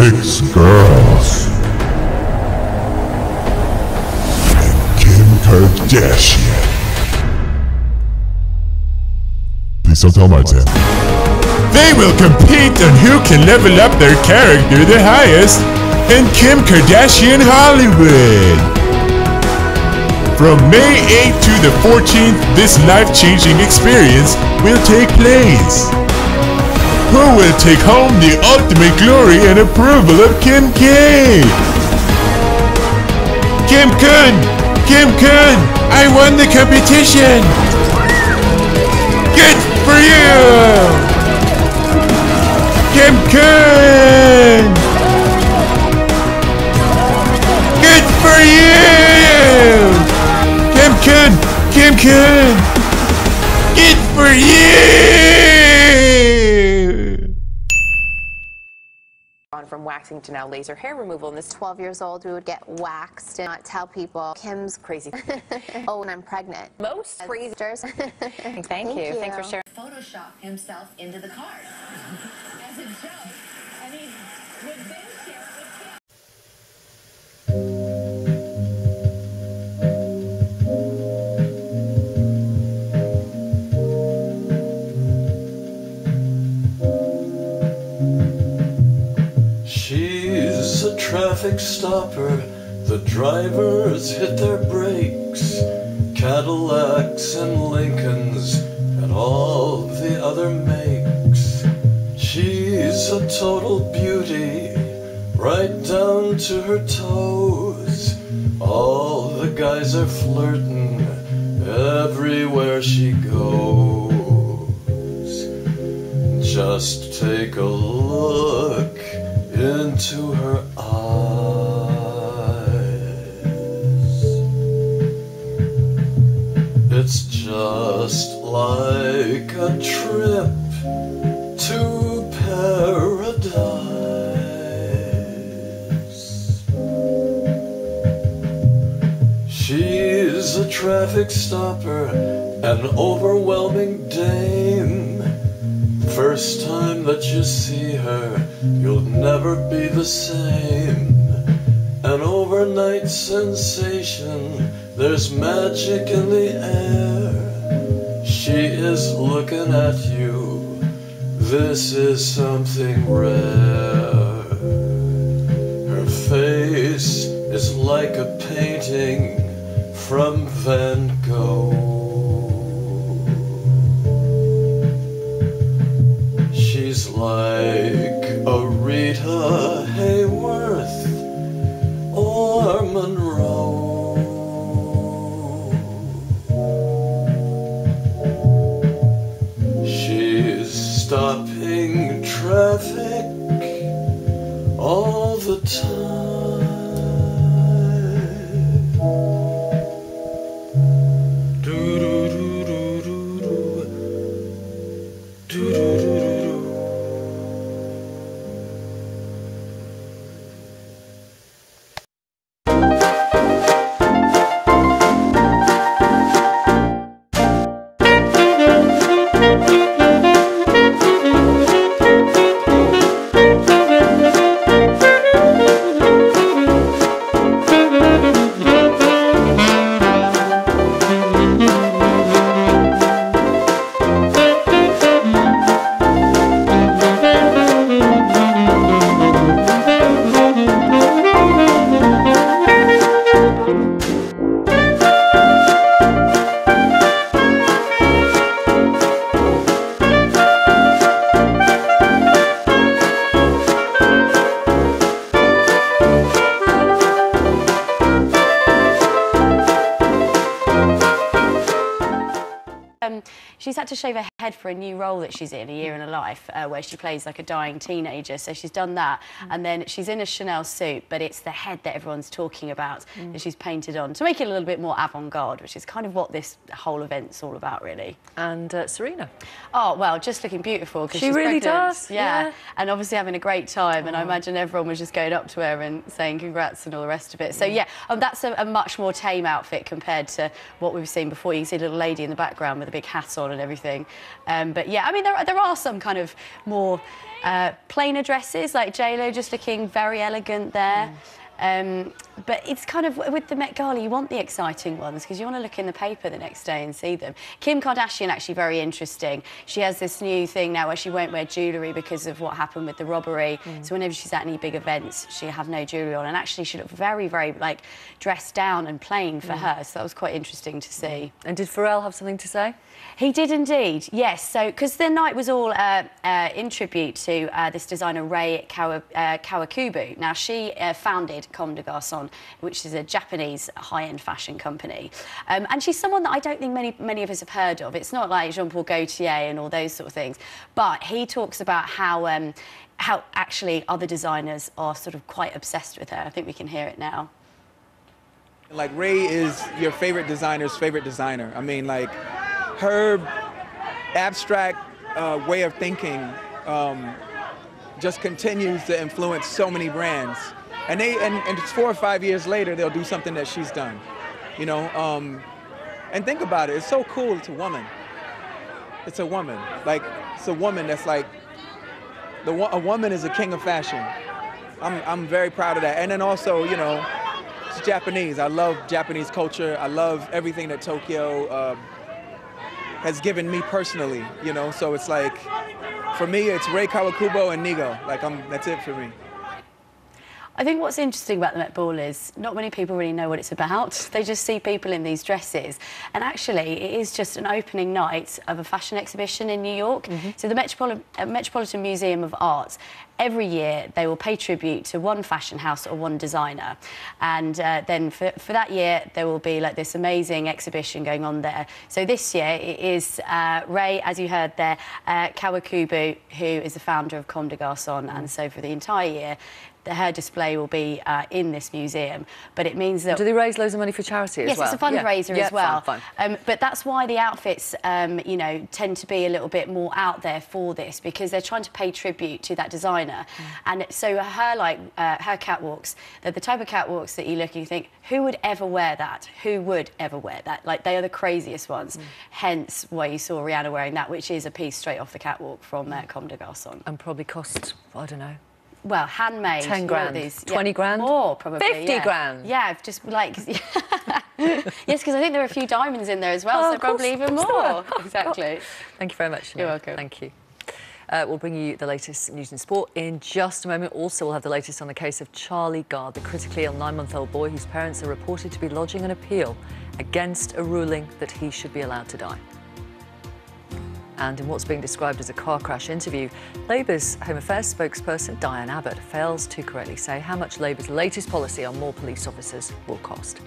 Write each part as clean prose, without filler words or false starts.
6 girls and Kim Kardashian. Please don't tell Martin. They will compete on who can level up their character the highest in Kim Kardashian Hollywood. From May 8th to the 14th, this life-changing experience will take place. Who will take home the ultimate glory and approval of Kim K? Kim Kun! Kim Kun! I won the competition! Good for you! Kim Kun! Good for you! Kim Kun! Kim Kun! Good for you! From waxing to now laser hair removal. And this 12 years old, we would get waxed and not tell people Kim's crazy. Oh, and I'm pregnant. Most crazy. Thank you. Thanks for sharing. Photoshop himself into the card as a joke, and he would then share it with She's a traffic stopper, the drivers hit their brakes, Cadillacs and Lincolns and all the other makes. She's a total beauty, right down to her toes. All the guys are flirting everywhere she goes. Just take a look into her eyes. It's just like a trip to paradise. She's a traffic stopper, an overwhelming dame. First time that you see her, you'll never be the same. An overnight sensation, there's magic in the air. She is looking at you, this is something rare. Her face is like a painting from Van Gogh. She's like a Rita Hayworth or Monroe. She's stopping traffic all the time. Do-do-do-do-do-do. Do-do-do-do-do. She's had to shave her head for a new role that she's in, A Year in a Life, where she plays like a dying teenager. So she's done that, and then she's in a Chanel suit, but it's the head that everyone's talking about that she's painted on to make it a little bit more avant-garde, which is kind of what this whole event's all about, really. And Serena? Oh, well, just looking beautiful. She she's really pregnant. does. Yeah, and obviously having a great time, and I imagine everyone was just going up to her and saying congrats and all the rest of it. So yeah, that's a much more tame outfit compared to what we've seen before. You can see a little lady in the background with a big hat on on and everything. But yeah, I mean, there are some kind of more plainer dresses, like J-Lo just looking very elegant there. But it's kind of, with the Met Gala, you want the exciting ones because you want to look in the paper the next day and see them. Kim Kardashian, actually very interesting. She has this new thing now where she won't wear jewellery because of what happened with the robbery. So whenever she's at any big events, she'll have no jewellery on. And actually she looked very, very, like, dressed down and plain for her. So that was quite interesting to see. And did Pharrell have something to say? He did indeed, yes. So, because the night was all in tribute to this designer, Rei Kawakubo. Now, she founded Comme des Garçons, which is a Japanese high-end fashion company. And she's someone that I don't think many of us have heard of. It's not like Jean-Paul Gaultier and all those sort of things. But he talks about how actually other designers are sort of quite obsessed with her. I think we can hear it now. Like, Rei is your favorite designer's favorite designer. I mean, like, her abstract way of thinking just continues to influence so many brands. And it's 4 or 5 years later, they'll do something that she's done, you know? And think about it, it's so cool, it's a woman. It's a woman. Like, it's a woman that's like, a woman is a king of fashion. I'm very proud of that. And then also, you know, it's Japanese. I love Japanese culture. I love everything that Tokyo has given me personally, you know? So it's like, for me, it's Rei Kawakubo and Nigo. Like, that's it for me. I think what's interesting about the Met Ball is not many people really know what it's about. They just see people in these dresses. And actually, it is just an opening night of a fashion exhibition in New York. So the Metropolitan Museum of Art, every year they will pay tribute to one fashion house or one designer. And then for that year, there will be like this amazing exhibition going on there. So this year it is Rei, as you heard there, Kawakubo, who is the founder of Comme des Garçons. And so for the entire year, her display will be in this museum, but it means that... Do they raise loads of money for charity as well? Yes, it's a fundraiser as well. Fine. But that's why the outfits, you know, tend to be a little bit more out there for this, because they're trying to pay tribute to that designer. And so her catwalks, they're the type of catwalks that you look and you think, who would ever wear that? Who would ever wear that? Like, they are the craziest ones. Hence why you saw Rihanna wearing that, which is a piece straight off the catwalk from Comme des Garçons. And probably cost, I don't know, well, handmade. 10 grand, these, 20 grand? More, probably. 50 grand? Yeah, just like... yes, because I think there are a few diamonds in there as well, Oh, so probably even more. Exactly. Thank you very much. You're welcome. Thank you. We'll bring you the latest news and sport in just a moment. Also, we'll have the latest on the case of Charlie Gard, the critically ill 9-month-old boy whose parents are reported to be lodging an appeal against a ruling that he should be allowed to die. And in what's being described as a car crash interview, Labour's Home Affairs spokesperson Diane Abbott fails to correctly say how much Labour's latest policy on more police officers will cost.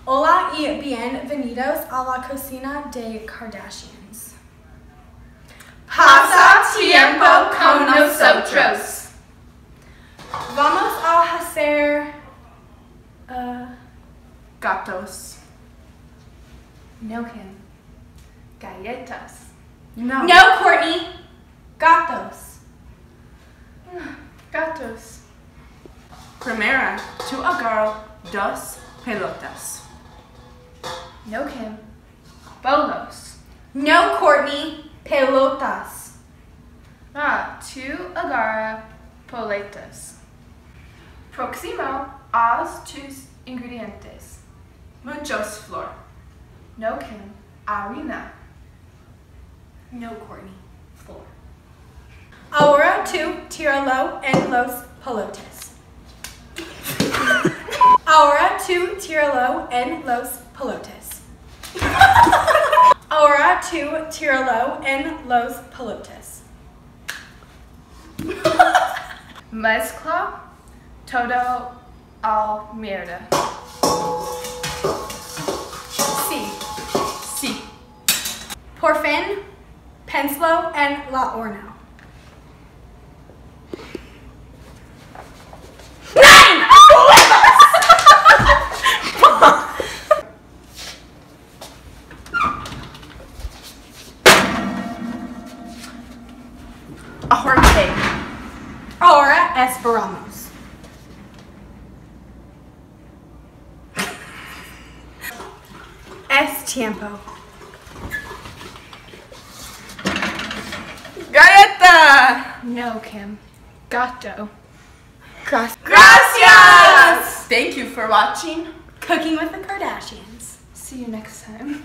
Hola y bienvenidos a la cocina de Kardashians. Pasa tiempo con nosotros. Vamos a hacer Gatos. no, Kim. Galletas. No, Courtney. Gatos. Gatos. Primera, to agarrar dos pelotas. No, Kim. Bolos. No, Courtney. Pelotas. To agarrar poletas. Próximo, haz tus ingredientes. Muchos flor. No, Kim. Harina. No, Courtney. Floor. Ahora tú tíralo en los pelotes. Ahora tú tíralo en los pelotes. Ahora tú tíralo en los pelotes. Mezcla todo al mierda. Sí. Por fin, penslo en la horno. Ahora esperamos. Es tiempo. Galleta! No, Kim. Gato. Gracias. Gracias! Thank you for watching. Cooking with the Kardashians. See you next time.